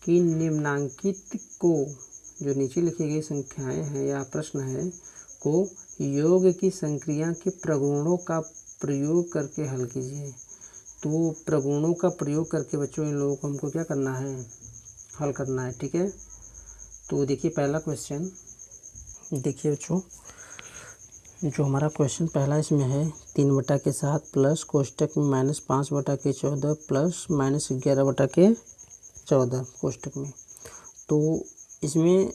कि निम्नांकित को, जो नीचे लिखी गई संख्याएं हैं या प्रश्न है को योग की संक्रिया के प्रगुणों का प्रयोग करके हल कीजिए। तो प्रगुणों का प्रयोग करके बच्चों इन लोगों को हमको क्या करना है, हल करना है। ठीक है, तो देखिए पहला क्वेश्चन, देखिए बच्चों जो हमारा क्वेश्चन पहला इसमें है 3 बटा के 7 प्लस कोष्टक में माइनस 5 बटा के 14 प्लस माइनस 11 बटा के 14 कोष्टक में। तो इसमें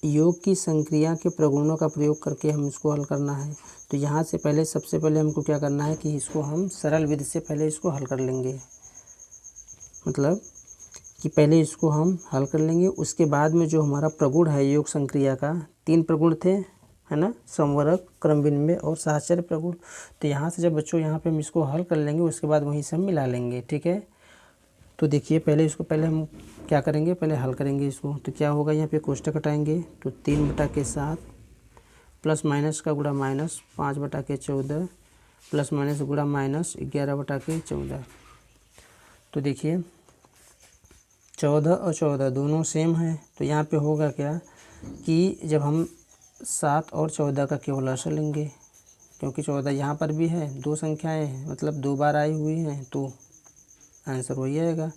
योग की संक्रिया के प्रगुणों का प्रयोग करके हम इसको हल करना है। तो यहाँ से पहले सबसे पहले हमको क्या करना है कि इसको हम सरल विधि से पहले इसको हल कर लेंगे, मतलब कि पहले इसको हम हल कर लेंगे। उसके बाद में जो हमारा प्रगुण है योग संक्रिया का, 3 प्रगुण थे है ना, समवरक, क्रम विनिमय और साहचर्य प्रगुण। तो यहाँ से जब बच्चों यहाँ पे हम इसको हल कर लेंगे उसके बाद वहीं से हम मिला लेंगे। ठीक है, तो देखिए पहले हम क्या करेंगे, पहले हल करेंगे इसको। तो क्या होगा, यहाँ पे कोष्टक हटाएंगे तो 3 बटा के 7 प्लस माइनस का गुणा माइनस 5 बटा के 14 प्लस माइनस गुणा माइनस 11 बटा के 14। तो देखिए 14 और 14 दोनों सेम है। तो यहाँ पे होगा क्या कि जब हम 7 और 14 का केवल लसाअ लेंगे, क्योंकि 14 यहाँ पर भी है, 2 संख्याएं हैं मतलब 2 बार आई हुई हैं, तो आंसर वही आएगा।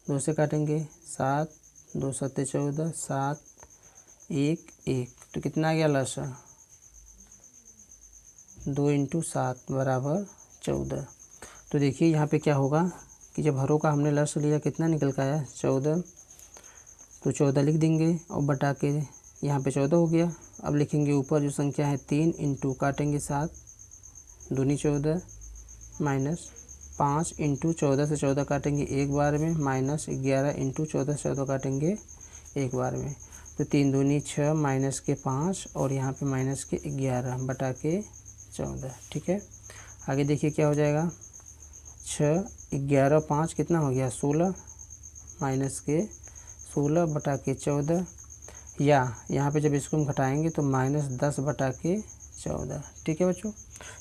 2 से काटेंगे 7, 2 7 14, 7 1 1, तो कितना आ गया लसाअ, 2 इंटू 7 बराबर 14। तो देखिए यहाँ पे क्या होगा कि जब हरों का हमने लसाअ लिया कितना निकल कर आया 14, तो 14 लिख देंगे और बटा के यहाँ पे 14 हो गया। अब लिखेंगे ऊपर जो संख्या है 3 इंटू काटेंगे 7 दूनी 14 माइनस 5 इंटू 14 से 14 काटेंगे एक बार में माइनस 11 इंटू 14 से 14 काटेंगे एक बार में। तो 3 दूनी 6 माइनस के 5 और यहाँ पे माइनस के 11 बटा के 14। ठीक है, आगे देखिए क्या हो जाएगा। 6 11 5 कितना हो गया 16 माइनस के 16 बटा के 14, या यहाँ पे जब इसको हम घटाएंगे तो माइनस 10 बटा के 14। ठीक है बच्चों,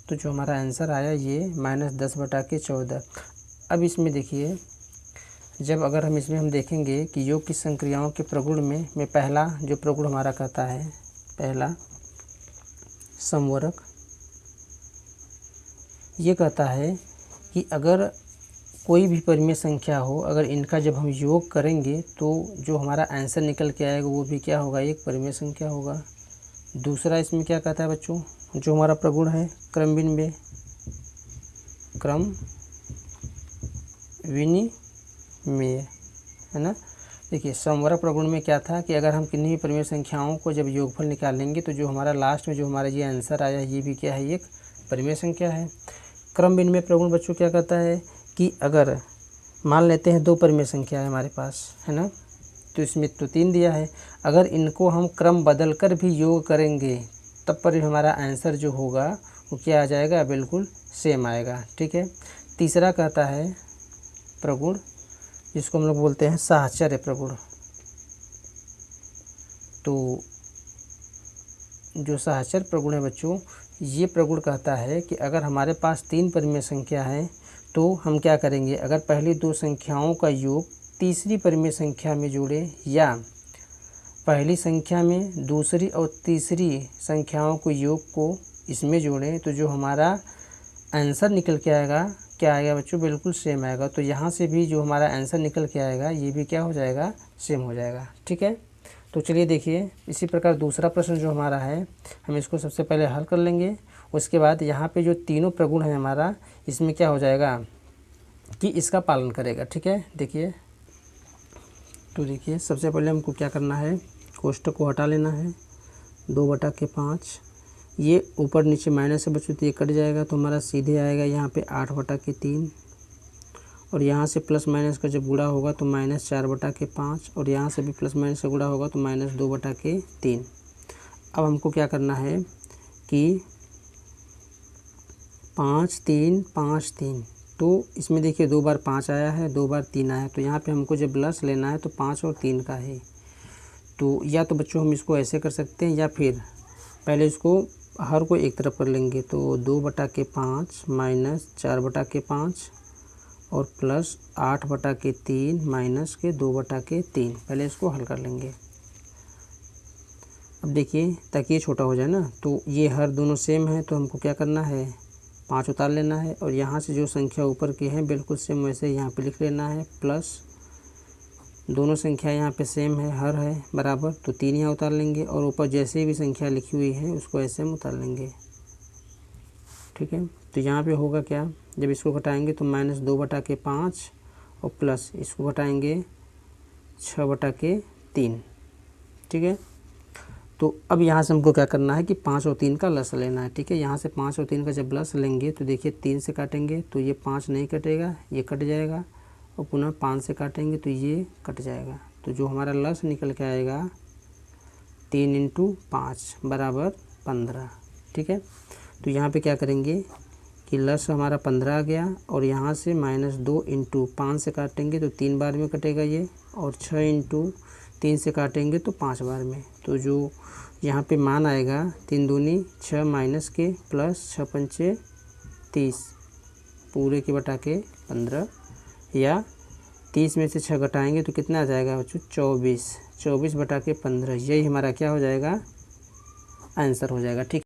तो जो हमारा आंसर आया ये माइनस 10 बटा के 14। अब इसमें देखिए, जब अगर हम इसमें देखेंगे कि योग की संक्रियाओं के प्रगुण में पहला जो प्रगुण हमारा कहता है, पहला समवरक, ये कहता है कि अगर कोई भी परिमेय संख्या हो, अगर इनका जब हम योग करेंगे तो जो हमारा आंसर निकल के आएगा वो भी क्या होगा, एक परिमेय संख्या होगा। दूसरा इसमें क्या कहता है बच्चों, जो हमारा प्रगुण है क्रम विनिमय, क्रम विनिमय, है ना। देखिए समवरक प्रगुण में क्या था कि अगर हम किन्हीं भी परिमेय संख्याओं को जब योगफल निकालेंगे तो जो हमारा लास्ट में जो हमारा ये आंसर आया ये भी क्या है, एक परिमेय संख्या है। क्रम विनिमय प्रगुण बच्चों क्या कहता है कि अगर मान लेते हैं 2 परिमेय संख्या है हमारे पास, है ना, तो इसमें तो 3 दिया है, अगर इनको हम क्रम बदल कर भी योग करेंगे तब पर हमारा आंसर जो होगा वो क्या आ जाएगा, बिल्कुल सेम आएगा। ठीक है, तीसरा कहता है प्रगुण जिसको हम लोग बोलते हैं साहचर्य प्रगुण। तो जो साहचर्य प्रगुण है बच्चों, ये प्रगुण कहता है कि अगर हमारे पास 3 परिमेय संख्या है तो हम क्या करेंगे, अगर पहली 2 संख्याओं का योग तीसरी परिमेय संख्या में जोड़े या पहली संख्या में दूसरी और तीसरी संख्याओं को योग को इसमें जोड़ें तो जो हमारा आंसर निकल के आएगा क्या आएगा बच्चों, बिल्कुल सेम आएगा। तो यहाँ से भी जो हमारा आंसर निकल के आएगा ये भी क्या हो जाएगा, सेम हो जाएगा। ठीक है, तो चलिए देखिए इसी प्रकार दूसरा प्रश्न जो हमारा है हम इसको सबसे पहले हल कर लेंगे। उसके बाद यहाँ पे जो तीनों प्रगुण है हमारा, इसमें क्या हो जाएगा कि इसका पालन करेगा। ठीक है, देखिए तो देखिए सबसे पहले हमको क्या करना है, कोष्टक को हटा लेना है। 2 बटा के 5, ये ऊपर नीचे माइनस से बच्चों तो ये कट जाएगा, तो हमारा सीधे आएगा यहाँ पे 8 बटा के 3, और यहाँ से प्लस माइनस का जब गुणा होगा तो माइनस 4 बटा के 5, और यहाँ से भी प्लस माइनस का गुणा होगा तो माइनस 2 बटा के 3। अब हमको क्या करना है कि 5 3 5 3, तो इसमें देखिए 2 बार 5 आया है, 2 बार 3 आया है, तो यहाँ पे हमको जब प्लस लेना है तो 5 और 3 का है। तो या तो बच्चों हम इसको ऐसे कर सकते हैं या फिर पहले इसको हर को एक तरफ कर लेंगे, तो 2 बटा के 5 माइनस 4 बटा के 5 और प्लस 8 बटा के 3 माइनस के 2 बटा के 3। पहले इसको हल कर लेंगे। अब देखिए ताकि ये छोटा हो जाए ना, तो ये हर दोनों सेम है तो हमको क्या करना है, 5 उतार लेना है, और यहाँ से जो संख्या ऊपर की है बिल्कुल सेम वैसे यहाँ पे लिख लेना है, प्लस दोनों संख्या यहाँ पे सेम है, हर है बराबर, तो 3 यहाँ उतार लेंगे, और ऊपर जैसे भी संख्या लिखी हुई है उसको ऐसे हम उतार लेंगे। ठीक है, तो यहाँ पे होगा क्या, जब इसको घटाएंगे तो माइनस 2 बटा के 5 और प्लस इसको घटाएंगे 6 बटा के 3। ठीक है, तो अब यहाँ से हमको क्या करना है कि 5 और 3 का लस लेना है। ठीक है, यहाँ से 5 और 3 का जब लस लेंगे तो देखिए 3 से काटेंगे तो ये 5 नहीं कटेगा, ये कट जाएगा, और पुनः 5 से काटेंगे तो ये कट जाएगा। तो जो हमारा लस निकल के आएगा 3 × 5 बराबर 15। ठीक है, तो यहाँ पे क्या करेंगे कि लस हमारा 15 आ गया, और यहाँ से -2 × 5 से काटेंगे तो 3 बार में कटेगा ये, और 6 × 3 से काटेंगे तो 5 बार में। तो जो यहाँ पे मान आएगा 3 दूनी 6 माइनस के प्लस 6 पंचे 30 पूरे के बटा के 15, या 30 में से 6 घटाएंगे तो कितना आ जाएगा बच्चों, 24 बटा के 15। यही हमारा क्या हो जाएगा, आंसर हो जाएगा। ठीक।